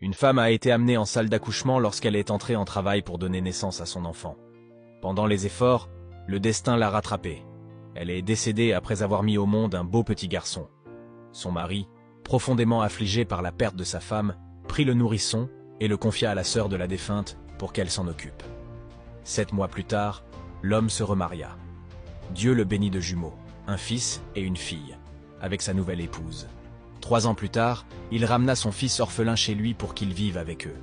Une femme a été amenée en salle d'accouchement lorsqu'elle est entrée en travail pour donner naissance à son enfant. Pendant les efforts, le destin l'a rattrapée. Elle est décédée après avoir mis au monde un beau petit garçon. Son mari, profondément affligé par la perte de sa femme, prit le nourrisson et le confia à la sœur de la défunte pour qu'elle s'en occupe. 7 mois plus tard, l'homme se remaria. Dieu le bénit de jumeaux, un fils et une fille, avec sa nouvelle épouse. 3 ans plus tard, il ramena son fils orphelin chez lui pour qu'il vive avec eux.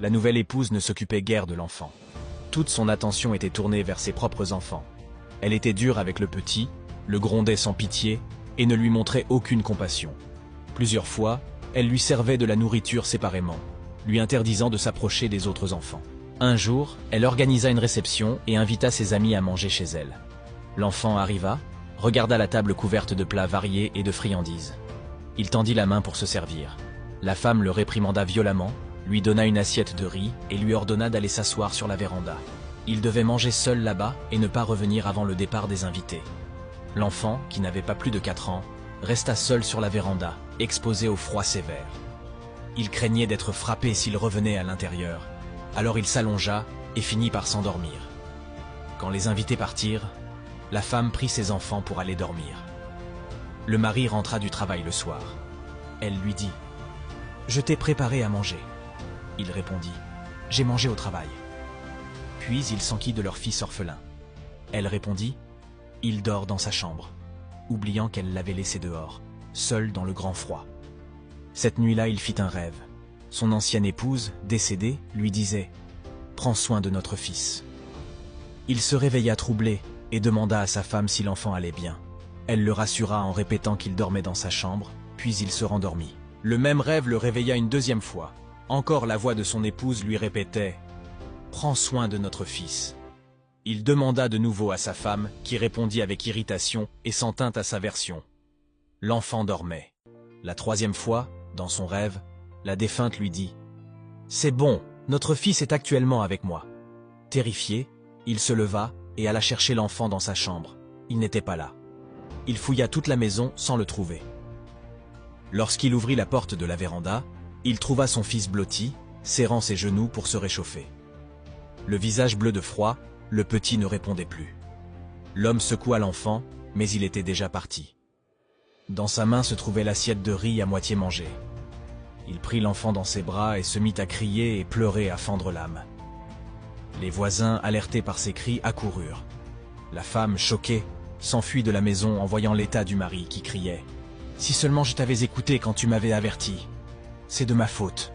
La nouvelle épouse ne s'occupait guère de l'enfant. Toute son attention était tournée vers ses propres enfants. Elle était dure avec le petit, le grondait sans pitié et ne lui montrait aucune compassion. Plusieurs fois, elle lui servait de la nourriture séparément, lui interdisant de s'approcher des autres enfants. Un jour, elle organisa une réception et invita ses amis à manger chez elle. L'enfant arriva, regarda la table couverte de plats variés et de friandises. Il tendit la main pour se servir. La femme le réprimanda violemment, lui donna une assiette de riz et lui ordonna d'aller s'asseoir sur la véranda. Il devait manger seul là-bas et ne pas revenir avant le départ des invités. L'enfant, qui n'avait pas plus de 4 ans, resta seul sur la véranda, exposé au froid sévère. Il craignait d'être frappé s'il revenait à l'intérieur, alors il s'allongea et finit par s'endormir. Quand les invités partirent, la femme prit ses enfants pour aller dormir. Le mari rentra du travail le soir. Elle lui dit « Je t'ai préparé à manger ». Il répondit « J'ai mangé au travail ». Puis il s'enquit de leur fils orphelin. Elle répondit « Il dort dans sa chambre », oubliant qu'elle l'avait laissé dehors, seul dans le grand froid. Cette nuit-là, il fit un rêve. Son ancienne épouse, décédée, lui disait « Prends soin de notre fils ». Il se réveilla troublé et demanda à sa femme si l'enfant allait bien. Elle le rassura en répétant qu'il dormait dans sa chambre, puis il se rendormit. Le même rêve le réveilla une deuxième fois. Encore la voix de son épouse lui répétait « Prends soin de notre fils ». Il demanda de nouveau à sa femme, qui répondit avec irritation et s'en tint à sa version. L'enfant dormait. La troisième fois, dans son rêve, la défunte lui dit « C'est bon, notre fils est actuellement avec moi ». Terrifié, il se leva et alla chercher l'enfant dans sa chambre. Il n'était pas là. Il fouilla toute la maison sans le trouver. Lorsqu'il ouvrit la porte de la véranda, il trouva son fils blotti, serrant ses genoux pour se réchauffer. Le visage bleu de froid, le petit ne répondait plus. L'homme secoua l'enfant, mais il était déjà parti. Dans sa main se trouvait l'assiette de riz à moitié mangée. Il prit l'enfant dans ses bras et se mit à crier et pleurer à fendre l'âme. Les voisins, alertés par ses cris, accoururent. La femme, choquée, s'enfuit de la maison en voyant l'état du mari qui criait « Si seulement je t'avais écouté quand tu m'avais averti. C'est de ma faute.